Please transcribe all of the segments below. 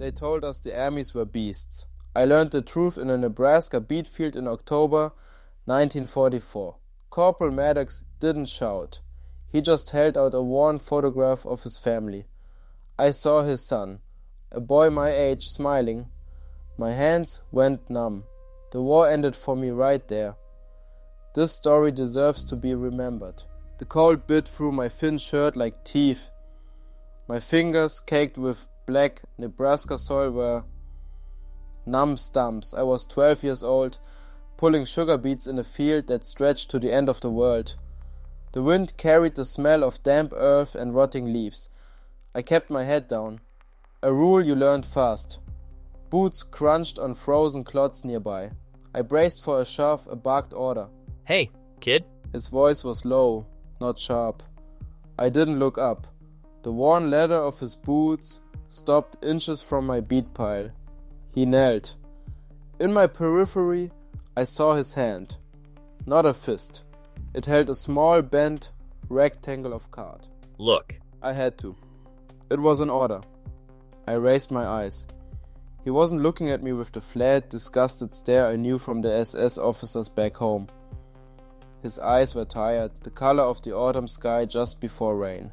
They told us the armies were beasts. I learned the truth in a Nebraska beat field in October 1944. Corporal Maddox didn't shout. He just held out a worn photograph of his family. I saw his son, a boy my age, smiling. My hands went numb. The war ended for me right there. This story deserves to be remembered. The cold bit through my thin shirt like teeth. My fingers, caked with black Nebraska soil, were numb stumps. I was 12 years old, pulling sugar beets in a field that stretched to the end of the world. The wind carried the smell of damp earth and rotting leaves. I kept my head down. A rule you learned fast. Boots crunched on frozen clods nearby. I braced for a shove, a barked order. Hey, kid. His voice was low, not sharp. I didn't look up. The worn leather of his boots stopped inches from my bead pile. He knelt. In my periphery, I saw his hand. Not a fist. It held a small bent rectangle of card. Look. I had to. It was an order. I raised my eyes. He wasn't looking at me with the flat, disgusted stare I knew from the SS officers back home. His eyes were tired, the color of the autumn sky just before rain.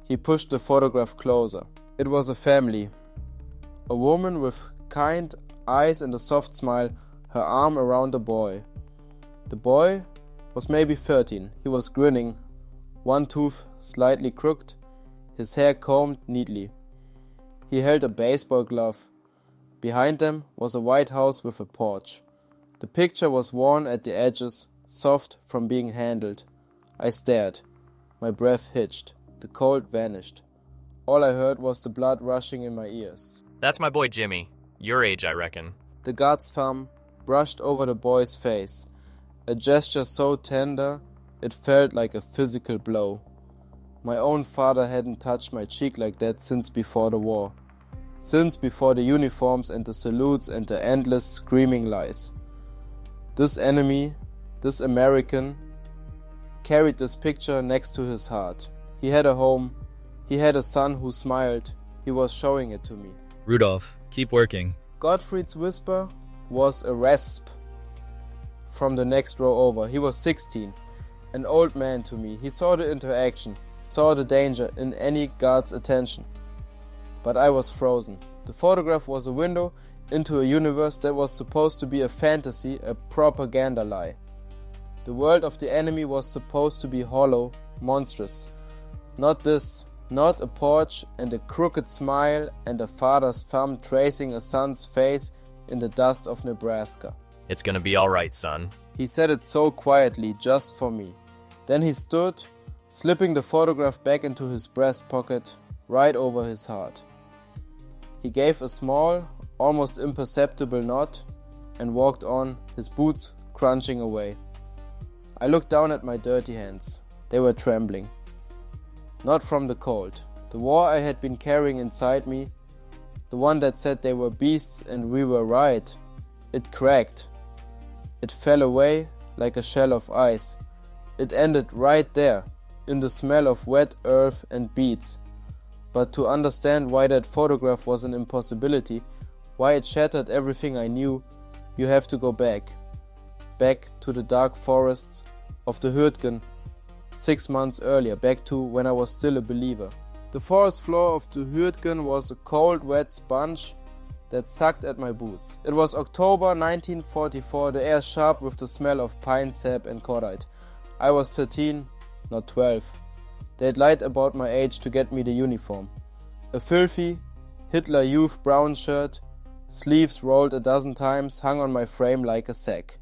He pushed the photograph closer. It was a family. A woman with kind eyes and a soft smile, her arm around a boy. The boy was maybe 13. He was grinning, one tooth slightly crooked, his hair combed neatly. He held a baseball glove. Behind them was a white house with a porch. The picture was worn at the edges, soft from being handled. I stared. My breath hitched. The cold vanished. All I heard was the blood rushing in my ears. That's my boy Jimmy. Your age, I reckon. The guard's thumb brushed over the boy's face. A gesture so tender, it felt like a physical blow. My own father hadn't touched my cheek like that since before the war. Since before the uniforms and the salutes and the endless screaming lies. This enemy, this American, carried this picture next to his heart. He had a home. He had a son who smiled. He was showing it to me. Rudolph, keep working. Gottfried's whisper was a rasp from the next row over. He was 16, an old man to me. He saw the interaction, saw the danger in any guard's attention. But I was frozen. The photograph was a window into a universe that was supposed to be a fantasy, a propaganda lie. The world of the enemy was supposed to be hollow, monstrous. Not this, not a porch and a crooked smile and a father's thumb tracing a son's face in the dust of Nebraska. It's gonna be all right, son. He said it so quietly, just for me. Then he stood, slipping the photograph back into his breast pocket, right over his heart. He gave a small, almost imperceptible nod and walked on, his boots crunching away. I looked down at my dirty hands. They were trembling. Not from the cold. The war I had been carrying inside me, the one that said they were beasts and we were right, it cracked. It fell away like a shell of ice. It ended right there, in the smell of wet earth and beads. But to understand why that photograph was an impossibility, why it shattered everything I knew, you have to go back. Back to the dark forests of the Hürtgen, 6 months earlier, back to when I was still a believer. The forest floor of the Hürtgen was a cold, wet sponge that sucked at my boots. It was October 1944, the air sharp with the smell of pine sap and cordite. I was 13, not 12. They'd lied about my age to get me the uniform. A filthy Hitler Youth brown shirt, sleeves rolled a dozen times, hung on my frame like a sack.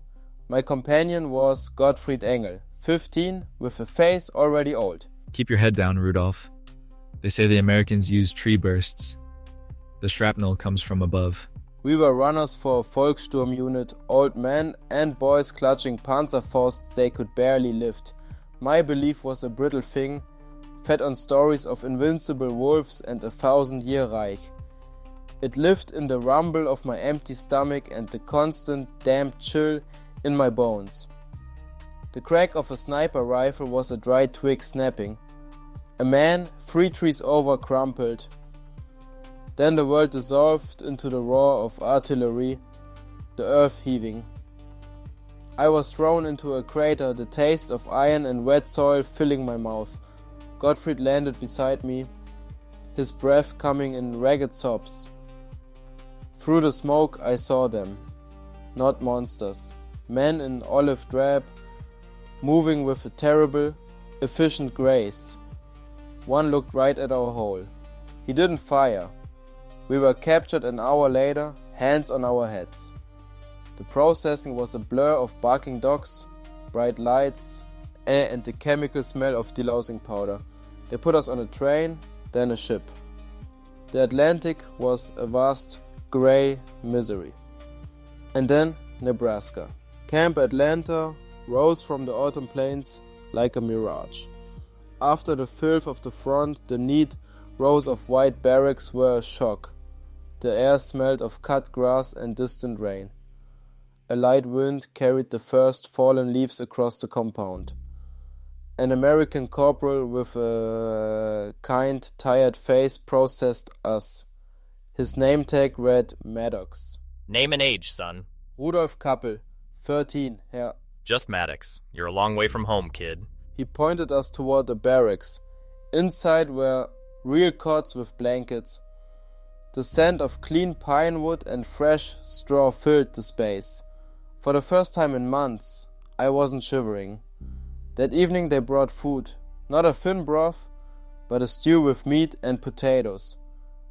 My companion was Gottfried Engel, 15, with a face already old. Keep your head down, Rudolph. They say the Americans use tree bursts. The shrapnel comes from above. We were runners for a Volkssturm unit, old men and boys clutching Panzerfausts they could barely lift. My belief was a brittle thing, fed on stories of invincible wolves and a 1,000-year Reich. It lived in the rumble of my empty stomach and the constant damp chill in my bones. The crack of a sniper rifle was a dry twig snapping. A man, 3 trees over, crumpled. Then the world dissolved into the roar of artillery, the earth heaving. I was thrown into a crater, the taste of iron and wet soil filling my mouth. Gottfried landed beside me, his breath coming in ragged sobs. Through the smoke I saw them, not monsters, men in olive drab, moving with a terrible, efficient grace. One looked right at our hole. He didn't fire. We were captured an hour later, hands on our heads. The processing was a blur of barking dogs, bright lights, and the chemical smell of delousing powder. They put us on a train, then a ship. The Atlantic was a vast, grey misery. And then Nebraska. Camp Atlanta rose from the autumn plains like a mirage. After the filth of the front, the neat rows of white barracks were a shock. The air smelled of cut grass and distant rain. A light wind carried the first fallen leaves across the compound. An American corporal with a kind, tired face processed us. His name tag read Maddox. Name and age, son. Rudolf Kappel, 13, Herr. Just Maddox. You're a long way from home, kid. He pointed us toward the barracks. Inside were real cots with blankets. The scent of clean pine wood and fresh straw filled the space. For the first time in months, I wasn't shivering. That evening they brought food, not a thin broth, but a stew with meat and potatoes.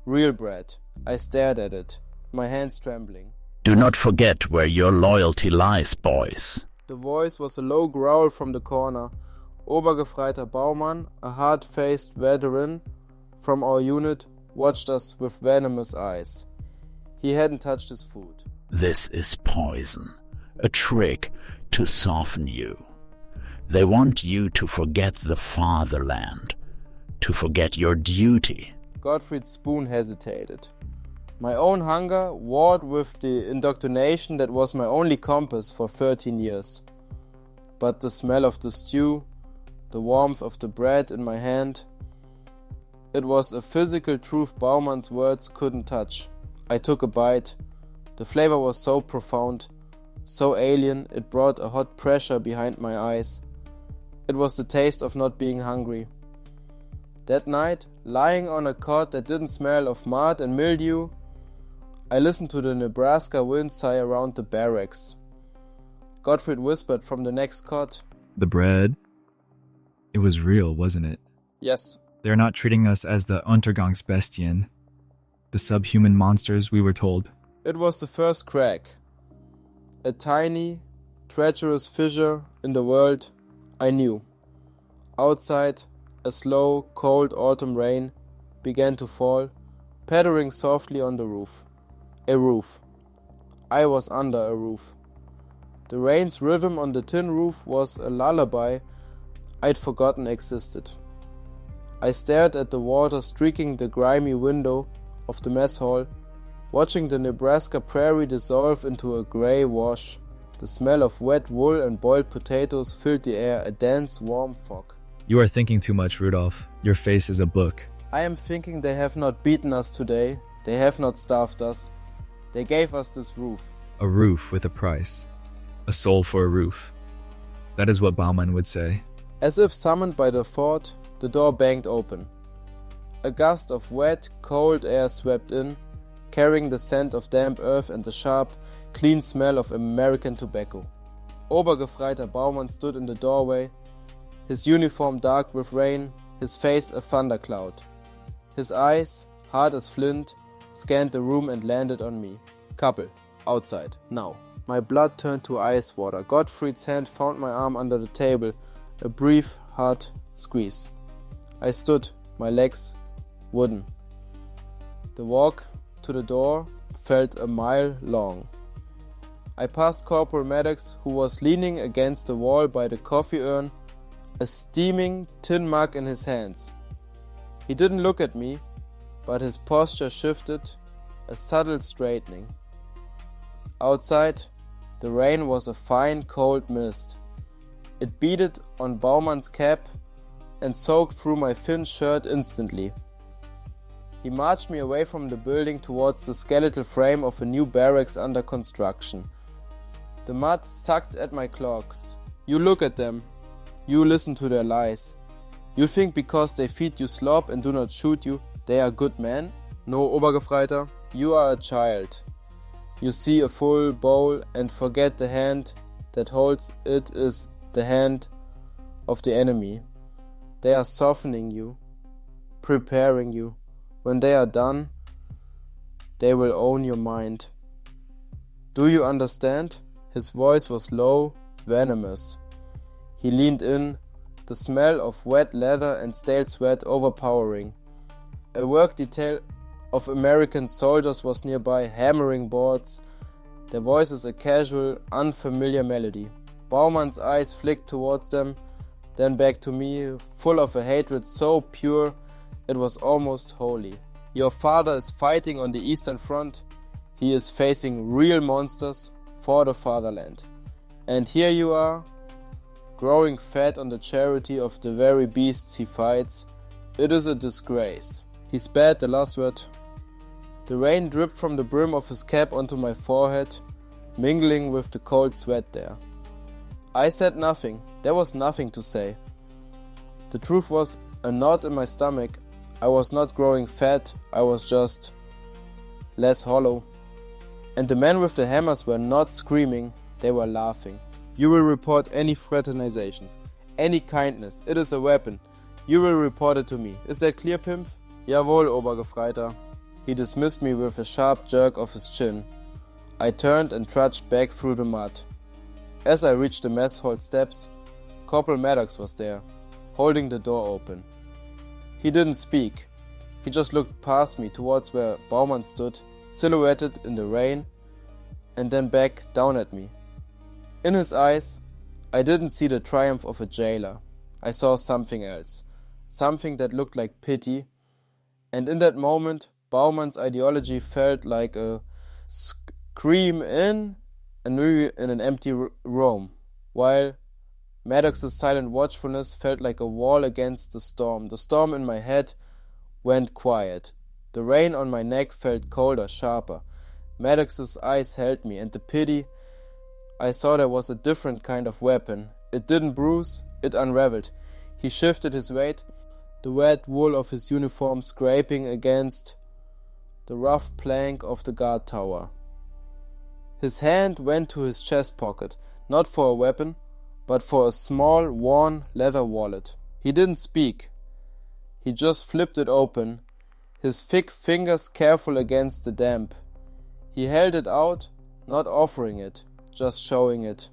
Real bread. I stared at it, my hands trembling. Do not forget where your loyalty lies, boys. The voice was a low growl from the corner. Obergefreiter Baumann, a hard-faced veteran from our unit, watched us with venomous eyes. He hadn't touched his food. This is poison, a trick to soften you. They want you to forget the fatherland, to forget your duty. Gottfried's spoon hesitated. My own hunger warred with the indoctrination that was my only compass for 13 years. But the smell of the stew, the warmth of the bread in my hand, it was a physical truth Baumann's words couldn't touch. I took a bite. The flavor was so profound, so alien, it brought a hot pressure behind my eyes. It was the taste of not being hungry. That night, lying on a cot that didn't smell of mud and mildew, I listened to the Nebraska wind sigh around the barracks. Gottfried whispered from the next cot, The bread, it was real, wasn't it? Yes. They're not treating us as the Untergangsbestien, the subhuman monsters we were told. It was the first crack. A tiny, treacherous fissure in the world I knew. Outside, a slow, cold autumn rain began to fall, pattering softly on the roof. A roof. I was under a roof. The rain's rhythm on the tin roof was a lullaby I'd forgotten existed. I stared at the water streaking the grimy window of the mess hall, watching the Nebraska prairie dissolve into a grey wash. The smell of wet wool and boiled potatoes filled the air, a dense, warm fog. You are thinking too much, Rudolf. Your face is a book. I am thinking they have not beaten us today. They have not starved us. They gave us this roof. A roof with a price. A soul for a roof. That is what Baumann would say. As if summoned by the thought, the door banged open. A gust of wet, cold air swept in, carrying the scent of damp earth and the sharp, clean smell of American tobacco. Obergefreiter Baumann stood in the doorway, his uniform dark with rain, his face a thundercloud. His eyes, hard as flint, scanned the room and landed on me. Couple, outside, now. My blood turned to ice water. Gottfried's hand found my arm under the table. A brief, hard squeeze. I stood, my legs wooden. The walk to the door felt a mile long. I passed Corporal Maddox, who was leaning against the wall by the coffee urn, a steaming tin mug in his hands. He didn't look at me, but his posture shifted, a subtle straightening. Outside, the rain was a fine cold mist. It beaded on Baumann's cap and soaked through my thin shirt instantly. He marched me away from the building towards the skeletal frame of a new barracks under construction. The mud sucked at my clogs. You look at them. You listen to their lies. You think because they feed you slop and do not shoot you, they are good men? No, Obergefreiter. You are a child. You see a full bowl and forget the hand that holds it is the hand of the enemy. They are softening you, preparing you. When they are done, they will own your mind. Do you understand? His voice was low, venomous. He leaned in, the smell of wet leather and stale sweat overpowering. A work detail of American soldiers was nearby, hammering boards, their voices a casual, unfamiliar melody. Baumann's eyes flicked towards them, then back to me, full of a hatred so pure it was almost holy. Your father is fighting on the Eastern Front. He is facing real monsters for the fatherland. And here you are, growing fat on the charity of the very beasts he fights. It is a disgrace. He spat the last word. The rain dripped from the brim of his cap onto my forehead, mingling with the cold sweat there. I said nothing. There was nothing to say. The truth was a knot in my stomach. I was not growing fat, I was just less hollow. And the men with the hammers were not screaming, they were laughing. You will report any fraternization, any kindness, it is a weapon. You will report it to me. Is that clear, Pimp? Jawohl, Obergefreiter. He dismissed me with a sharp jerk of his chin. I turned and trudged back through the mud. As I reached the mess hall steps, Corporal Maddox was there, holding the door open. He didn't speak. He just looked past me towards where Baumann stood, silhouetted in the rain, and then back down at me. In his eyes, I didn't see the triumph of a jailer. I saw something else, something that looked like pity, and in that moment, Baumann's ideology felt like a scream in an empty room, while Maddox's silent watchfulness felt like a wall against the storm. The storm in my head went quiet. The rain on my neck felt colder, sharper. Maddox's eyes held me, and the pity, I saw there was a different kind of weapon. It didn't bruise, it unraveled. He shifted his weight, the wet wool of his uniform scraping against the rough plank of the guard tower. His hand went to his chest pocket, not for a weapon, but for a small, worn leather wallet. He didn't speak. He just flipped it open, his thick fingers careful against the damp. He held it out, not offering it, just showing it.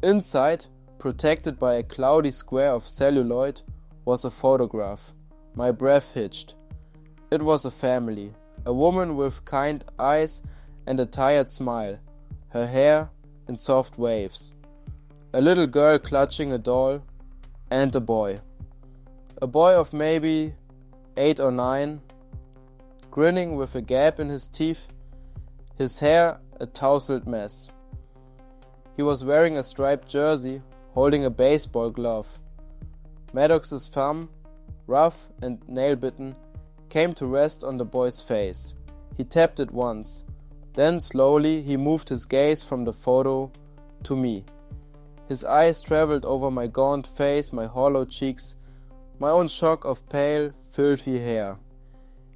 Inside, protected by a cloudy square of celluloid, was a photograph. My breath hitched. It was a family, a woman with kind eyes and a tired smile, her hair in soft waves. A little girl clutching a doll, and a boy. A boy of maybe 8 or 9, grinning with a gap in his teeth, his hair a tousled mess. He was wearing a striped jersey, holding a baseball glove. Maddox's thumb, rough and nail-bitten, came to rest on the boy's face. He tapped it once. Then slowly he moved his gaze from the photo to me. His eyes traveled over my gaunt face, my hollow cheeks, my own shock of pale, filthy hair.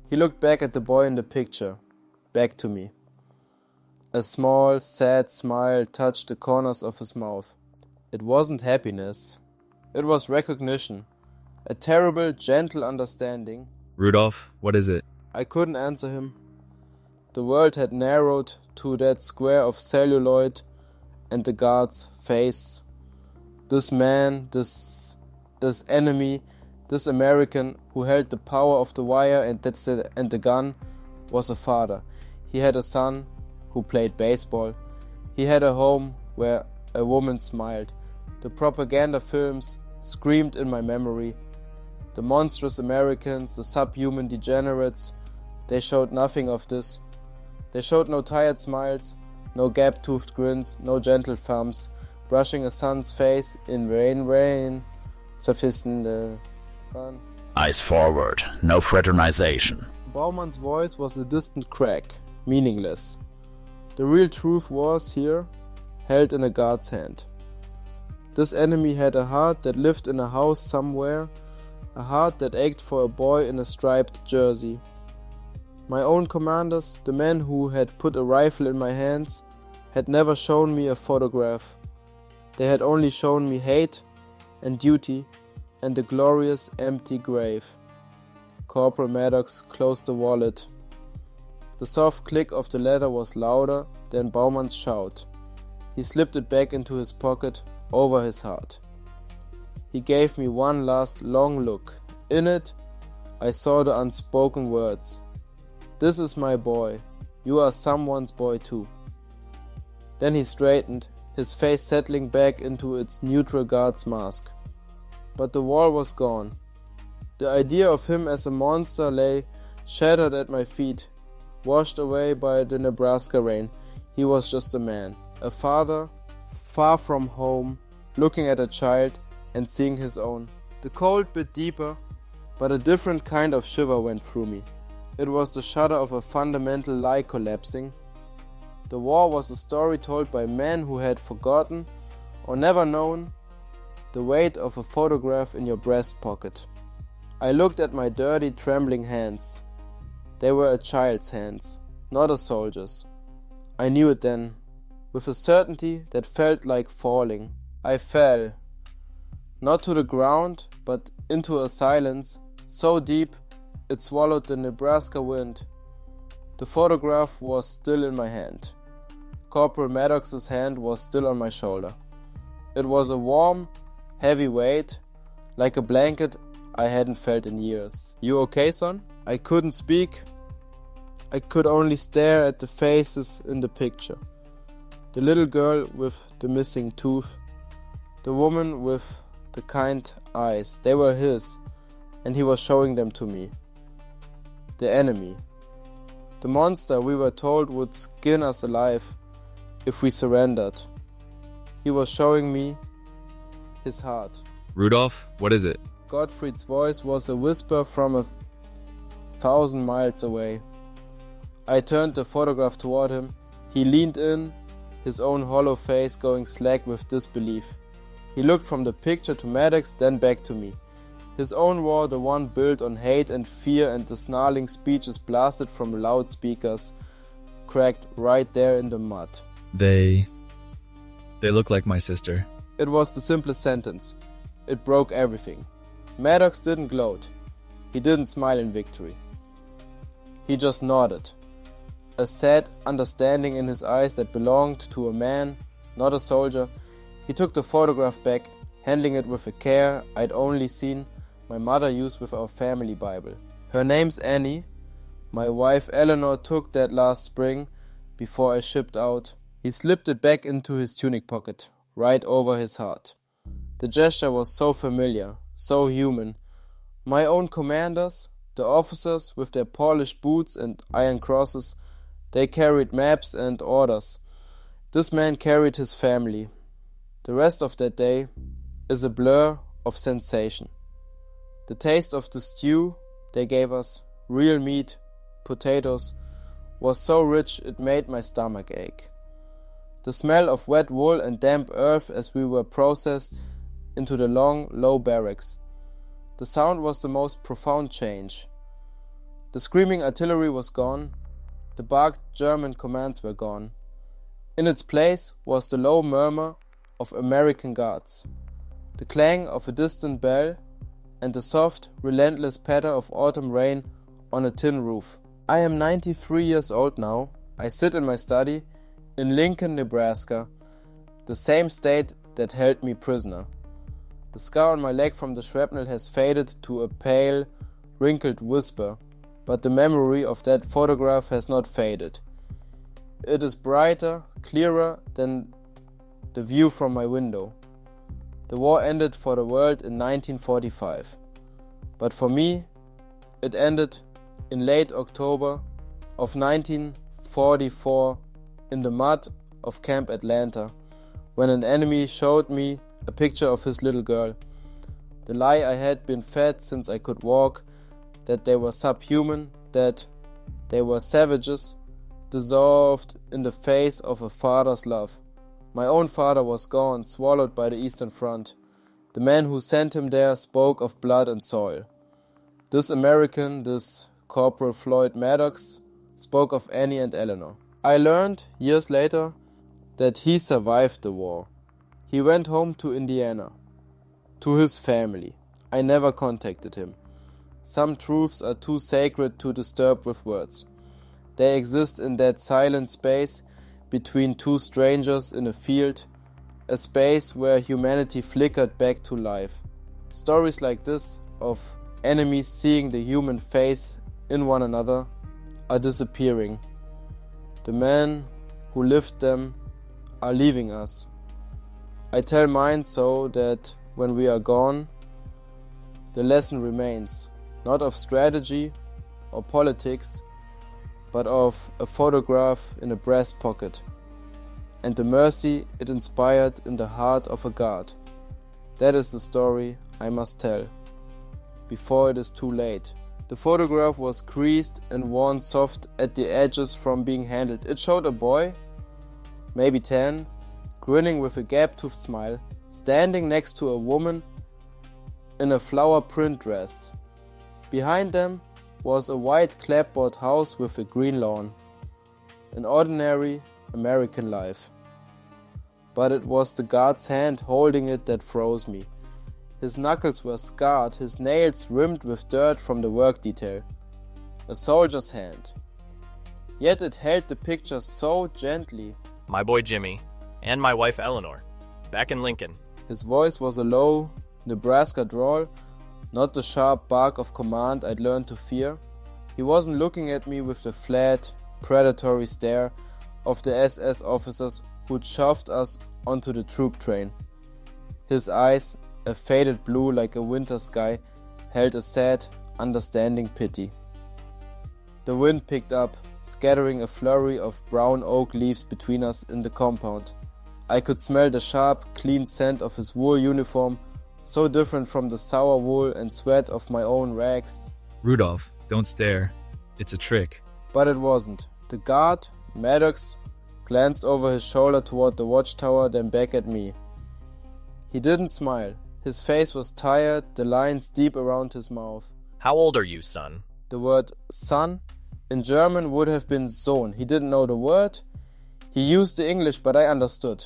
He looked back at the boy in the picture, back to me. A small, sad smile touched the corners of his mouth. It wasn't happiness. It was recognition. A terrible, gentle understanding. Rudolph, what is it? I couldn't answer him. The world had narrowed to that square of celluloid and the guard's face. This man, this enemy, this American who held the power of the wire and the gun was a father. He had a son who played baseball. He had a home where a woman smiled. The propaganda films screamed in my memory. The monstrous Americans, the subhuman degenerates, they showed nothing of this. They showed no tired smiles, no gap-toothed grins, no gentle thumbs, brushing a son's face in rain, sufficient fun. Eyes forward, no fraternization. Bauman's voice was a distant crack, meaningless. The real truth was here, held in a guard's hand. This enemy had a heart that lived in a house somewhere, a heart that ached for a boy in a striped jersey. My own commanders, the men who had put a rifle in my hands, had never shown me a photograph. They had only shown me hate and duty and the glorious empty grave. Corporal Maddox closed the wallet. The soft click of the letter was louder than Bauman's shout. He slipped it back into his pocket, over his heart. He gave me one last long look. In it, I saw the unspoken words. "This is my boy. You are someone's boy too." Then he straightened, his face settling back into its neutral guard's mask. But the wall was gone. The idea of him as a monster lay shattered at my feet, washed away by the Nebraska rain. He was just a man, a father, far from home, looking at a child and seeing his own. The cold bit deeper, but a different kind of shiver went through me. It was the shudder of a fundamental lie collapsing. The war was a story told by men who had forgotten or never known the weight of a photograph in your breast pocket. I looked at my dirty, trembling hands. They were a child's hands, not a soldier's. I knew it then, with a certainty that felt like falling. I fell, not to the ground, but into a silence so deep it swallowed the Nebraska wind. The photograph was still in my hand. Corporal Maddox's hand was still on my shoulder. It was a warm, heavy weight, like a blanket I hadn't felt in years. "You okay, son?" I couldn't speak. I could only stare at the faces in the picture. The little girl with the missing tooth, the woman with the kind eyes, they were his, and he was showing them to me. The enemy. The monster we were told would skin us alive if we surrendered. He was showing me his heart. Rudolph, what is it? Gottfried's voice was a whisper from 1,000 miles away. I turned the photograph toward him. He leaned in, his own hollow face going slack with disbelief. He looked from the picture to Maddox, then back to me. His own war, the one built on hate and fear, and the snarling speeches blasted from loudspeakers, cracked right there in the mud. They look like my sister. It was the simplest sentence. It broke everything. Maddox didn't gloat. He didn't smile in victory. He just nodded. A sad understanding in his eyes that belonged to a man, not a soldier. He took the photograph back, handling it with a care I'd only seen my mother use with our family Bible. Her name's Annie. My wife Eleanor took that last spring before I shipped out. He slipped it back into his tunic pocket, right over his heart. The gesture was so familiar, so human. My own commanders, the officers with their polished boots and iron crosses, they carried maps and orders. This man carried his family. The rest of that day is a blur of sensation. The taste of the stew they gave us, real meat, potatoes, was so rich it made my stomach ache. The smell of wet wool and damp earth as we were processed into the long, low barracks. The sound was the most profound change. The screaming artillery was gone. The barked German commands were gone. In its place was the low murmur of American guards, the clang of a distant bell, and the soft, relentless patter of autumn rain on a tin roof. I am 93 years old now. I sit in my study in Lincoln, Nebraska, the same state that held me prisoner. The scar on my leg from the shrapnel has faded to a pale, wrinkled whisper, but the memory of that photograph has not faded. It is brighter, clearer than the view from my window. The war ended for the world in 1945, but for me, it ended in late October of 1944 in the mud of Camp Atlanta, when an enemy showed me a picture of his little girl. The lie I had been fed since I could walk, that they were subhuman, that they were savages, dissolved in the face of a father's love. My own father was gone, swallowed by the Eastern Front. The man who sent him there spoke of blood and soil. This American, this Corporal Floyd Maddox, spoke of Annie and Eleanor. I learned, years later, that he survived the war. He went home to Indiana, to his family. I never contacted him. Some truths are too sacred to disturb with words. They exist in that silent space between two strangers in a field, a space where humanity flickered back to life. Stories like this, of enemies seeing the human face in one another, are disappearing. The men who lived them are leaving us. I tell mine so that when we are gone, the lesson remains, not of strategy or politics, but of a photograph in a breast pocket, and the mercy it inspired in the heart of a guard. That is the story I must tell, before it is too late. The photograph was creased and worn soft at the edges from being handled. It showed a boy, maybe 10, grinning with a gap-toothed smile, standing next to a woman in a flower print dress. Behind them was a white clapboard house with a green lawn. An ordinary American life. But it was the guard's hand holding it that froze me. His knuckles were scarred, his nails rimmed with dirt from the work detail. A soldier's hand. Yet it held the picture so gently. My boy Jimmy, and my wife Eleanor, back in Lincoln. His voice was a low Nebraska drawl, not the sharp bark of command I'd learned to fear. He wasn't looking at me with the flat, predatory stare of the SS officers who'd shoved us onto the troop train. His eyes, a faded blue like a winter sky, held a sad, understanding pity. The wind picked up, scattering a flurry of brown oak leaves between us in the compound. I could smell the sharp, clean scent of his wool uniform, so different from the sour wool and sweat of my own rags. Rudolph, don't stare. It's a trick. But it wasn't. The guard, Maddox, glanced over his shoulder toward the watchtower, then back at me. He didn't smile. His face was tired, the lines deep around his mouth. How old are you, son? The word son in German would have been Sohn. He didn't know the word. He used the English, but I understood.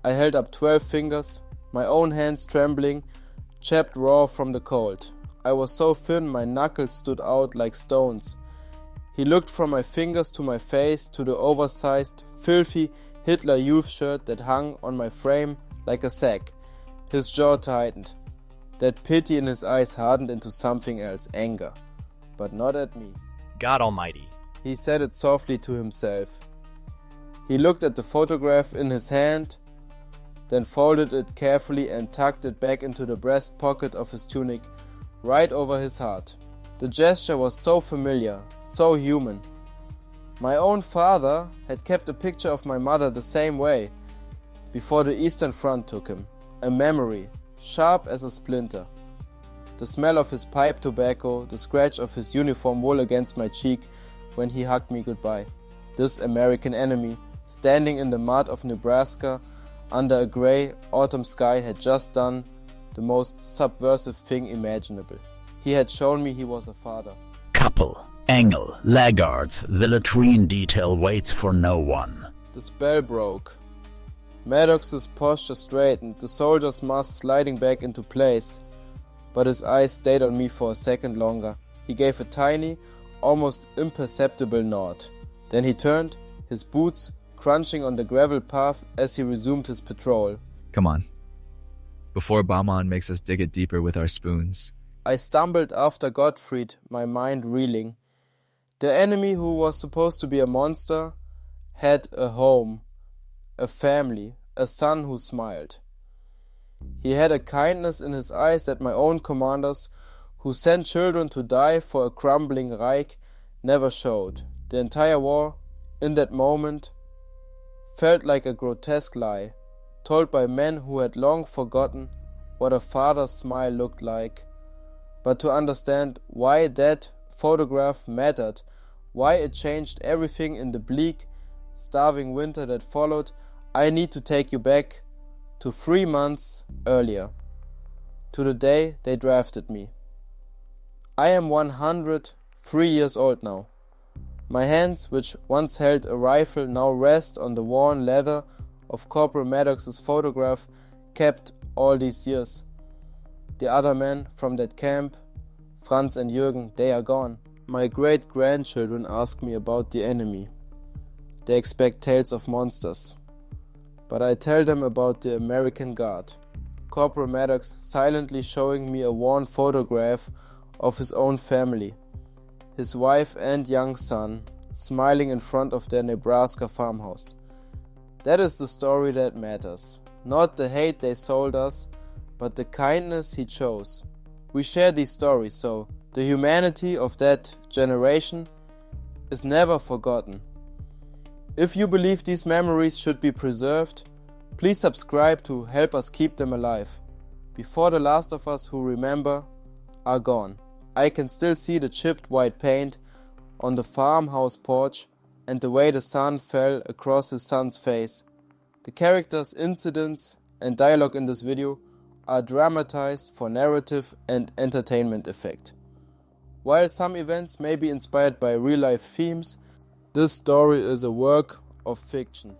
I held up 12 fingers, my own hands trembling, chapped raw from the cold. I was so thin my knuckles stood out like stones. He looked from my fingers to my face to the oversized, filthy Hitler Youth shirt that hung on my frame like a sack. His jaw tightened. That pity in his eyes hardened into something else, anger. But not at me. God Almighty. He said it softly to himself. He looked at the photograph in his hand, then folded it carefully and tucked it back into the breast pocket of his tunic, right over his heart. The gesture was so familiar, so human. My own father had kept a picture of my mother the same way, before the Eastern Front took him. A memory, sharp as a splinter. The smell of his pipe tobacco, the scratch of his uniform wool against my cheek when he hugged me goodbye. This American enemy, standing in the mud of Nebraska under a grey autumn sky, had just done the most subversive thing imaginable. He had shown me he was a father. Couple, Engel, laggards, the latrine detail waits for no one. The spell broke. Maddox's posture straightened, the soldier's mask sliding back into place, but his eyes stayed on me for a second longer. He gave a tiny, almost imperceptible nod. Then he turned, his boots crunching on the gravel path as he resumed his patrol. Come on. Before Baumann makes us dig it deeper with our spoons. I stumbled after Gottfried, my mind reeling. The enemy who was supposed to be a monster had a home, a family, a son who smiled. He had a kindness in his eyes that my own commanders, who sent children to die for a crumbling Reich, never showed. The entire war, in that moment, felt like a grotesque lie, told by men who had long forgotten what a father's smile looked like. But to understand why that photograph mattered, why it changed everything in the bleak, starving winter that followed, I need to take you back to 3 months earlier, to the day they drafted me. I am 103 years old now. My hands, which once held a rifle, now rest on the worn leather of Corporal Maddox's photograph kept all these years. The other men from that camp, Franz and Jürgen, they are gone. My great-grandchildren ask me about the enemy. They expect tales of monsters. But I tell them about the American Guard. Corporal Maddox silently showing me a worn photograph of his own family, his wife and young son, smiling in front of their Nebraska farmhouse. That is the story that matters. Not the hate they sold us, but the kindness he chose. We share these stories, so the humanity of that generation is never forgotten. If you believe these memories should be preserved, please subscribe to help us keep them alive. Before the last of us who remember are gone, I can still see the chipped white paint on the farmhouse porch and the way the sun fell across his son's face. The characters, incidents and dialogue in this video are dramatized for narrative and entertainment effect. While some events may be inspired by real-life themes, this story is a work of fiction.